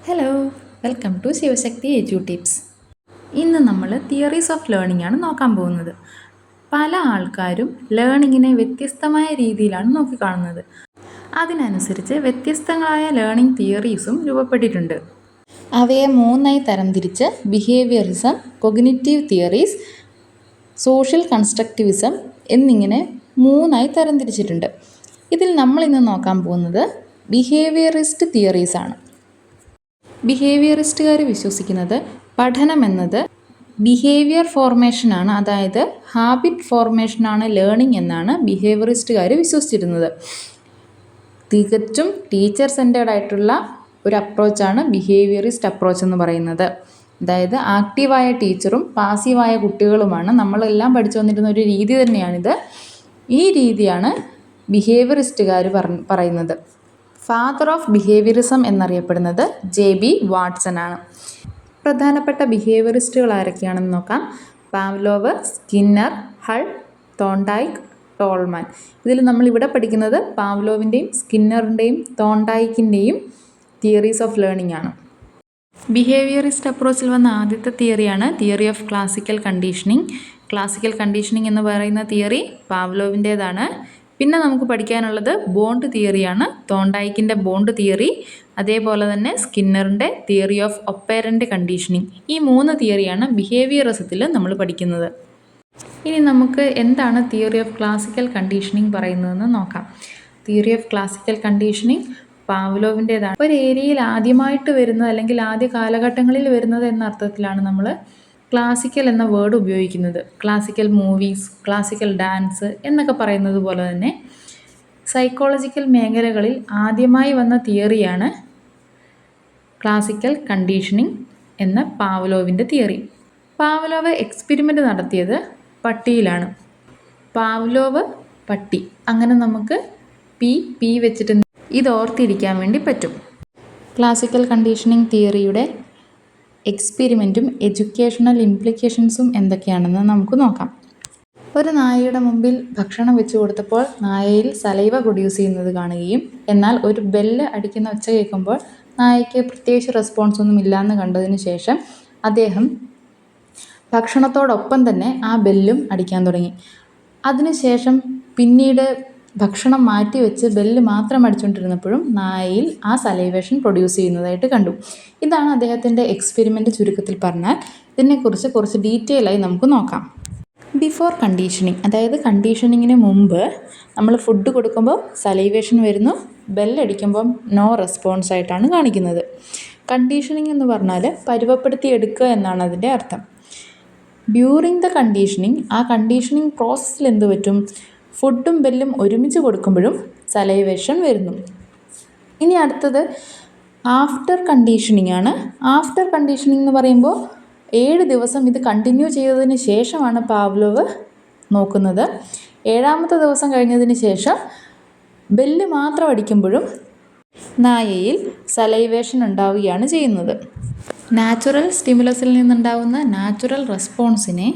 Hello, welcome to Shivashakti edu tips. ഇന്ന് നമ്മൾ theories of learning ആണ് നോക്കാൻ പോകുന്നത്. പല ആൾക്കാരും ലേണിങ്ങിനെ വ്യത്യസ്തമായ രീതിയിലാണ് നോക്കിക്കാണുന്നത്. അതിനനുസരിച്ച് വ്യത്യസ്തങ്ങളായ ലേണിംഗ് തിയറീസും രൂപപ്പെട്ടിട്ടുണ്ട്. അവയെ മൂന്നായി തരംതിരിച്ച് behaviourism, cognitive theories, social constructivism എന്നിങ്ങനെ മൂന്നായി തരംതിരിച്ചിട്ടുണ്ട്. ഇതിൽ നമ്മൾ ഇന്ന് നോക്കാൻ പോകുന്നത് ബിഹേവിയറിസ്റ്റ് തിയറീസാണ്. ബിഹേവിയറിസ്റ്റുകാർ വിശ്വസിക്കുന്നത് പഠനം എന്നത് ബിഹേവിയർ ഫോർമേഷനാണ്, അതായത് ഹാബിറ്റ് ഫോർമേഷനാണ് ലേണിംഗ് എന്നാണ് ബിഹേവിയറിസ്റ്റുകാർ വിശ്വസിച്ചിരുന്നത്. തികച്ചും ടീച്ചർ സെൻറ്റേർഡ് ആയിട്ടുള്ള ഒരു അപ്രോച്ചാണ് ബിഹേവിയറിസ്റ്റ് അപ്രോച്ച് എന്ന് പറയുന്നത്. അതായത് ആക്റ്റീവായ ടീച്ചറും പാസീവായ കുട്ടികളുമാണ് നമ്മളെല്ലാം പഠിച്ചു വന്നിരുന്ന ഒരു രീതി തന്നെയാണിത്. ഈ രീതിയാണ് ബിഹേവിയറിസ്റ്റുകാർ പറയുന്നത്. ഫാദർ ഓഫ് ബിഹേവിയറിസം എന്നറിയപ്പെടുന്നത് ജെ.ബി. വാട്സൺ ആണ്. പ്രധാനപ്പെട്ട ബിഹേവിയറിസ്റ്റുകൾ ആരൊക്കെയാണെന്ന് നോക്കാം. Pavlov, Skinner, Hull, Thorndike, Tolman. ഇതിൽ നമ്മളിവിടെ പഠിക്കുന്നത് പാവ്ലോവിൻ്റെയും സ്കിന്നറിൻ്റെയും തോണ്ടായിക്കിൻ്റെയും തിയറീസ് ഓഫ് ലേണിംഗ് ആണ്. ബിഹേവിയറിസ്റ്റ് അപ്രോച്ചിൽ വന്ന ആദ്യത്തെ തിയറിയാണ് theory of classical conditioning. Classical conditioning എന്ന് പറയുന്ന തിയറി പാവ്ലോവിൻ്റേതാണ്. പിന്നെ നമുക്ക് പഠിക്കാനുള്ളത് ബോണ്ട് തിയറിയാണ്, തോണ്ടായിക്കിൻ്റെ ബോണ്ട് തിയറി, അതേപോലെ തന്നെ സ്കിന്നറിൻ്റെ തിയറി ഓഫ് ഒപ്പേരൻ്റ് കണ്ടീഷനിങ്. ഈ മൂന്ന് തിയറിയാണ് ബിഹേവിയറിസത്തിൽ നമ്മൾ പഠിക്കുന്നത്. ഇനി നമുക്ക് എന്താണ് തിയറി ഓഫ് ക്ലാസിക്കൽ കണ്ടീഷനിങ് പറയുന്നതെന്ന് നോക്കാം. തിയറി ഓഫ് ക്ലാസിക്കൽ കണ്ടീഷനിങ് പാവ്ലോവിൻ്റേതാണ്. ഒരു ഏരിയയിൽ ആദ്യമായിട്ട് വരുന്നത് അല്ലെങ്കിൽ ആദ്യ കാലഘട്ടങ്ങളിൽ വരുന്നത് എന്ന അർത്ഥത്തിലാണ് നമ്മൾ ക്ലാസിക്കൽ എന്ന വേർഡ് ഉപയോഗിക്കുന്നത്. ക്ലാസിക്കൽ മൂവീസ്, ക്ലാസിക്കൽ ഡാൻസ് എന്നൊക്കെ പറയുന്നത് പോലെ തന്നെ സൈക്കോളജിക്കൽ മേഖലകളിൽ ആദ്യമായി വന്ന തിയറിയാണ് ക്ലാസിക്കൽ കണ്ടീഷനിങ് എന്ന പാവ്ലോവിൻ്റെ തിയറി. പാവ്ലോവ് എക്സ്പെരിമെൻ്റ് നടത്തിയത് പട്ടിയിലാണ്. പാവ്ലോവ് പട്ടി, അങ്ങനെ നമുക്ക് പി വെച്ചിട്ട് ഇത് ഓർത്തിരിക്കാൻ വേണ്ടി പറ്റും. ക്ലാസിക്കൽ കണ്ടീഷനിങ് തിയറിയുടെ എക്സ്പെരിമെൻറ്റും എഡ്യൂക്കേഷണൽ ഇംപ്ലിക്കേഷൻസും എന്തൊക്കെയാണെന്ന് നമുക്ക് നോക്കാം. ഒരു നായയുടെ മുമ്പിൽ ഭക്ഷണം വെച്ച് കൊടുത്തപ്പോൾ നായയിൽ സലൈവ പ്രൊഡ്യൂസ് ചെയ്യുന്നത് കാണുകയും എന്നാൽ ഒരു ബെല്ല് അടിക്കുന്ന ഒച്ച കേൾക്കുമ്പോൾ നായയ്ക്ക് പ്രത്യേകിച്ച് റെസ്പോൺസ് ഒന്നും ഇല്ലയെന്ന് കണ്ടതിന് ശേഷം അദ്ദേഹം ഭക്ഷണത്തോടൊപ്പം തന്നെ ആ ബെല്ലും അടിക്കാൻ തുടങ്ങി. അതിനുശേഷം പിന്നീട് ഭക്ഷണം മാറ്റി വെച്ച് ബെല്ല് മാത്രം അടിച്ചുകൊണ്ടിരുന്നപ്പോഴും നായയിൽ ആ സലൈവേഷൻ പ്രൊഡ്യൂസ് ചെയ്യുന്നതായിട്ട് കണ്ടു. ഇതാണ് അദ്ദേഹത്തിൻ്റെ എക്സ്പെരിമെൻ്റ് ചുരുക്കത്തിൽ പറഞ്ഞാൽ. ഇതിനെക്കുറിച്ച് കുറച്ച് ഡീറ്റെയിൽ ആയി നമുക്ക് നോക്കാം. ബിഫോർ കണ്ടീഷനിങ്, അതായത് കണ്ടീഷനിങ്ങിന് മുമ്പ് നമ്മൾ ഫുഡ് കൊടുക്കുമ്പോൾ സലൈവേഷൻ വരുന്നു, ബെല്ലടിക്കുമ്പം നോ റെസ്പോൺസ് ആയിട്ടാണ് കാണിക്കുന്നത്. കണ്ടീഷനിങ് എന്ന് പറഞ്ഞാൽ പരുവപ്പെടുത്തി എടുക്കുക എന്നാണ് അതിൻ്റെ അർത്ഥം. ഡ്യൂറിങ് ദ കണ്ടീഷനിങ്, ആ കണ്ടീഷനിങ് പ്രോസസ്സിൽ എന്ത് പറ്റും, ഫുഡും ബെല്ലും ഒരുമിച്ച് കൊടുക്കുമ്പോഴും സലൈവേഷൻ വരുന്നു. ഇനി അടുത്തത് ആഫ്റ്റർ കണ്ടീഷനിങ് ആണ്. ആഫ്റ്റർ കണ്ടീഷനിങ് എന്ന് പറയുമ്പോൾ 7 ദിവസം ഇത് കണ്ടിന്യൂ ചെയ്തതിന് ശേഷമാണ് പാവ്ലോവ് നോക്കുന്നത്. 7ാമത്തെ ദിവസം കഴിഞ്ഞതിന് ശേഷം ബെല്ല് മാത്രം അടിക്കുമ്പോഴും നായയിൽ സലൈവേഷൻ ഉണ്ടാവുകയാണ് ചെയ്യുന്നത്. നാച്ചുറൽ സ്റ്റിമുലസിൽ നിന്നുണ്ടാകുന്ന നാച്ചുറൽ റെസ്പോൺസിനെ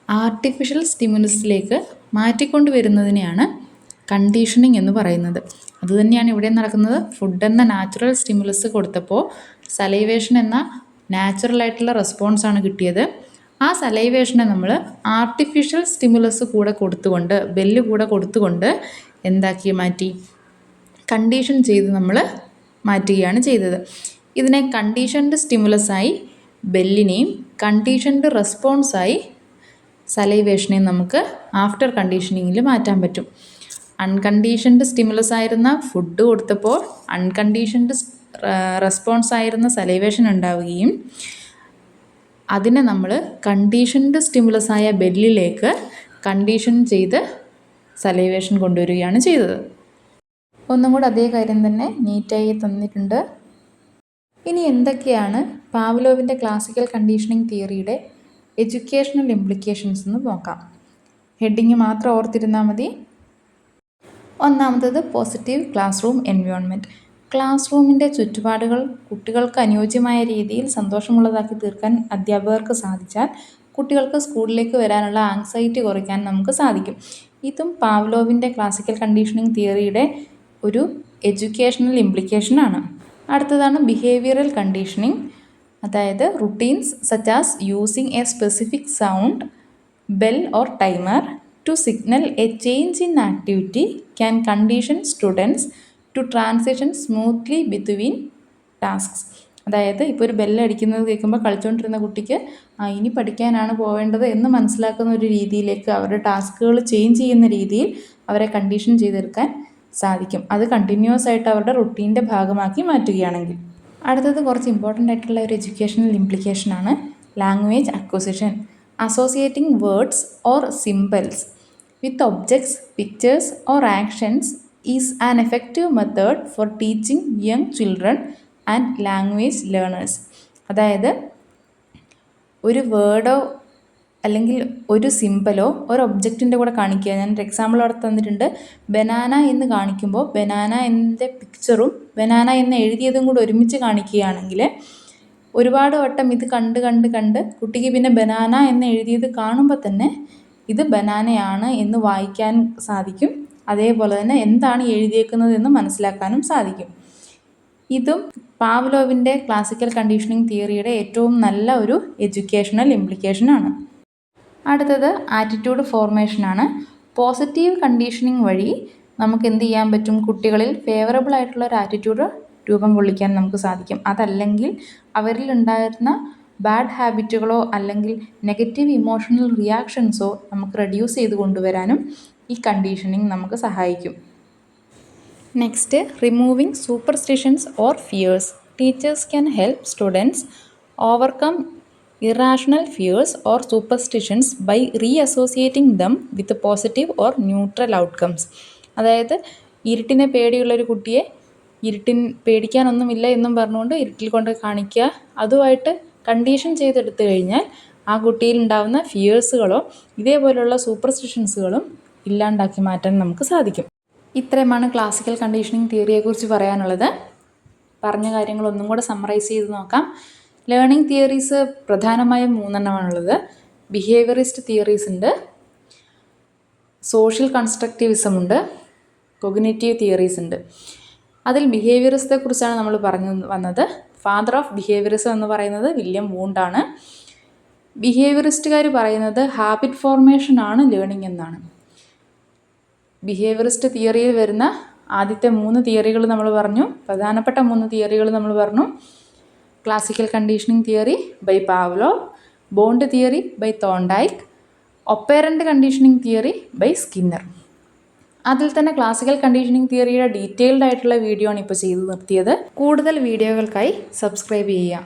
ആർട്ടിഫിഷ്യൽ സ്റ്റിമുലസിലേക്ക് മാറ്റിക്കൊണ്ടുവരുന്നതിനെയാണ് കണ്ടീഷനിങ് എന്ന് പറയുന്നത്. അതുതന്നെയാണ് ഇവിടെ നടക്കുന്നത്. ഫുഡ് എന്ന നാച്ചുറൽ സ്റ്റിമുലസ് കൊടുത്തപ്പോൾ സലൈവേഷൻ എന്ന നാച്ചുറൽ ആയിട്ടുള്ള റെസ്പോൺസാണ് കിട്ടിയത്. ആ സലൈവേഷനെ നമ്മൾ ആർട്ടിഫിഷ്യൽ സ്റ്റിമുലസ് കൂടെ കൊടുത്തുകൊണ്ട്, ബെല്ല് കൂടെ കൊടുത്തുകൊണ്ട് എന്താക്കി മാറ്റി, കണ്ടീഷൻ ചെയ്ത് നമ്മൾ മാറ്റുകയാണ് ചെയ്തത്. ഇതിനെ കണ്ടീഷൻഡ് സ്റ്റിമുലസായി ബെല്ലിനെയും കണ്ടീഷൻഡ് റെസ്പോൺസായി സലൈവേഷനെയും നമുക്ക് ആഫ്റ്റർ കണ്ടീഷനിങ്ങിൽ മാറ്റാൻ പറ്റും. അൺകണ്ടീഷൻഡ് സ്റ്റിമുലസ് ആയിരുന്ന ഫുഡ് കൊടുത്തപ്പോൾ അൺകണ്ടീഷൻഡ് റെസ്പോൺസ് ആയിരുന്ന സലൈവേഷൻ ഉണ്ടാവുകയും അതിനെ നമ്മൾ കണ്ടീഷൻഡ് സ്റ്റിമുലസായ ബെല്ലിലേക്ക് കണ്ടീഷൻ ചെയ്ത് സലൈവേഷൻ കൊണ്ടുവരികയാണ് ചെയ്തത്. ഒന്നും കൂടെ അതേ കാര്യം തന്നെ നീറ്റായി തന്നിട്ടുണ്ട്. ഇനി എന്തൊക്കെയാണ് പാവ്ലോവിൻ്റെ ക്ലാസിക്കൽ കണ്ടീഷനിങ് തിയറിയുടെ എഡ്യൂക്കേഷണൽ ഇംപ്ലിക്കേഷൻസ് എന്ന് നോക്കാം. ഹെഡിങ് മാത്രം ഓർത്തിരുന്നാൽ മതി. ഒന്നാമത്തത് positive class room environment. Class റൂമിൻ്റെ ചുറ്റുപാടുകൾ കുട്ടികൾക്ക് അനുയോജ്യമായ രീതിയിൽ സന്തോഷമുള്ളതാക്കി തീർക്കാൻ അധ്യാപകർക്ക് സാധിച്ചാൽ കുട്ടികൾക്ക് സ്കൂളിലേക്ക് വരാനുള്ള ആങ്സൈറ്റി കുറയ്ക്കാൻ നമുക്ക് സാധിക്കും. ഇതും പാവ്ലോവിൻ്റെ ക്ലാസിക്കൽ കണ്ടീഷനിങ് തിയറിയുടെ ഒരു എഡ്യൂക്കേഷണൽ ഇംപ്ലിക്കേഷനാണ്. അടുത്തതാണ് ബിഹേവിയറൽ കണ്ടീഷനിങ്. അതായത് routines such as using a specific sound, bell or timer to signal a change in activity can condition students to transition smoothly between tasks. അതായത് ഇപ്പോൾ ഒരു ബെല്ലടിക്കുന്നത് കേൾക്കുമ്പോൾ കളിച്ചുകൊണ്ടിരുന്ന കുട്ടിക്ക് ഇനി പഠിക്കാനാണ് പോവേണ്ടത് എന്ന് മനസ്സിലാക്കുന്ന ഒരു രീതിയിലേക്ക് അവരുടെ ടാസ്കുകൾ ചേഞ്ച് ചെയ്യുന്ന രീതിയിൽ അവരെ കണ്ടീഷൻ ചെയ്തെടുക്കാൻ സാധിക്കും. അത് കണ്ടിന്യൂസ് ആയിട്ട് അവരുടെ റുട്ടീൻ്റെ ഭാഗമാക്കി മാറ്റുകയാണെങ്കിൽ. അടുത്തത് കുറച്ച് ഇമ്പോർട്ടൻ്റ് ആയിട്ടുള്ള ഒരു എഡ്യൂക്കേഷണൽ ഇംപ്ലിക്കേഷനാണ് language acquisition. Associating words or symbols with objects, pictures or actions is an effective method for teaching young children and language learners. അതായത് ഒരു വേർഡോ അല്ലെങ്കിൽ ഒരു സിമ്പലോ ഒരു ഒബ്ജക്റ്റിൻ്റെ കൂടെ കാണിക്കുക. ഞാനൊരു എക്സാമ്പിൾ അവിടെ തന്നിട്ടുണ്ട്. ബനാന എന്ന് കാണിക്കുമ്പോൾ ബനാന എൻ്റെ പിക്ചറും ബനാന എന്ന് എഴുതിയതും കൂടെ ഒരുമിച്ച് കാണിക്കുകയാണെങ്കിൽ ഒരുപാട് വട്ടം ഇത് കണ്ട് കുട്ടിക്ക് പിന്നെ ബനാന എന്ന് എഴുതിയത് കാണുമ്പോൾ തന്നെ ഇത് ബനാനയാണ് എന്ന് വായിക്കാൻ സാധിക്കും. അതേപോലെ തന്നെ എന്താണ് എഴുതിയേക്കുന്നത് എന്ന് മനസ്സിലാക്കാനും സാധിക്കും. ഇതും പാവ്ലോവിൻ്റെ ക്ലാസിക്കൽ കണ്ടീഷനിങ് തിയറിയുടെ ഏറ്റവും നല്ല ഒരു എഡ്യൂക്കേഷണൽ ഇംപ്ലിക്കേഷനാണ്. അടുത്തത് ആറ്റിറ്റ്യൂഡ് ഫോർമേഷനാണ്. പോസിറ്റീവ് കണ്ടീഷനിങ് വഴി നമുക്ക് എന്ത് ചെയ്യാൻ പറ്റും? കുട്ടികളിൽ ഫേവറബിൾ ആയിട്ടുള്ള ഒരു ആറ്റിറ്റ്യൂഡ് രൂപം കൊള്ളിക്കാൻ നമുക്ക് സാധിക്കും. അതല്ലെങ്കിൽ അവരിൽ ഉണ്ടായിരുന്ന ബാഡ് ഹാബിറ്റുകളോ അല്ലെങ്കിൽ നെഗറ്റീവ് ഇമോഷണൽ റിയാക്ഷൻസോ നമുക്ക് റെഡ്യൂസ് ചെയ്ത് കൊണ്ടുവരാനും ഈ കണ്ടീഷനിങ് നമുക്ക് സഹായിക്കും. Next, removing superstitions or fears. Teachers can help students overcome irrational fears or superstitions by reassociating them with positive or neutral outcomes. അതായത് ഇരുട്ടിനെ പേടിയുള്ളൊരു കുട്ടിയെ പേടിക്കാനൊന്നുമില്ല എന്നും പറഞ്ഞുകൊണ്ട് ഇരുട്ടിൽ കൊണ്ട് കാണിക്കുക, അതുമായിട്ട് കണ്ടീഷൻ ചെയ്തെടുത്തു കഴിഞ്ഞാൽ ആ കുട്ടിയിൽ ഉണ്ടാകുന്ന ഫിയേഴ്സുകളോ ഇതേപോലെയുള്ള സൂപ്പർസ്റ്റിഷൻസുകളും ഇല്ലാണ്ടാക്കി മാറ്റാൻ നമുക്ക് സാധിക്കും. ഇത്രയുമാണ് ക്ലാസിക്കൽ കണ്ടീഷനിങ് തിയറിയെക്കുറിച്ച് പറയാനുള്ളത്. പറഞ്ഞ കാര്യങ്ങൾ ഒന്നും കൂടെ സമ്മറൈസ് ചെയ്ത് നോക്കാം. ലേണിംഗ് തിയറീസ് പ്രധാനമായും 3 എണ്ണമാണുള്ളത്. ബിഹേവിയറിസ്റ്റ് തിയറീസ് ഉണ്ട്, സോഷ്യൽ കൺസ്ട്രക്റ്റിവിസം ഉണ്ട്, കൊഗ്നിറ്റീവ് തിയറീസ് ഉണ്ട്. അതിൽ ബിഹേവിയറിസത്തെ കുറിച്ചാണ് നമ്മൾ പറഞ്ഞു വന്നത്. ഫാദർ ഓഫ് ബിഹേവിയറിസം എന്ന് പറയുന്നത് വില്യം വൂണ്ടാണ്. ബിഹേവിയറിസ്റ്റുകാർ പറയുന്നത് ഹാബിറ്റ് ഫോർമേഷൻ ആണ് ലേണിംഗ് എന്നാണ്. ബിഹേവിയറിസ്റ്റ് തിയറിയിൽ വരുന്ന ആദ്യത്തെ 3 തിയറികൾ നമ്മൾ പറഞ്ഞു, പ്രധാനപ്പെട്ട 3 തിയറികൾ നമ്മൾ പറഞ്ഞു. Classical conditioning theory by Pavlov, bond theory by Thorndike, operant conditioning theory by Skinner. അതിൽ തന്നെ ക്ലാസിക്കൽ കണ്ടീഷനിങ് തിയറിയുടെ ഡീറ്റെയിൽഡ് ആയിട്ടുള്ള വീഡിയോ ആണ് ഇപ്പോൾ ചെയ്തു നിർത്തിയത്. കൂടുതൽ വീഡിയോകൾക്കായി സബ്സ്ക്രൈബ് ചെയ്യുക.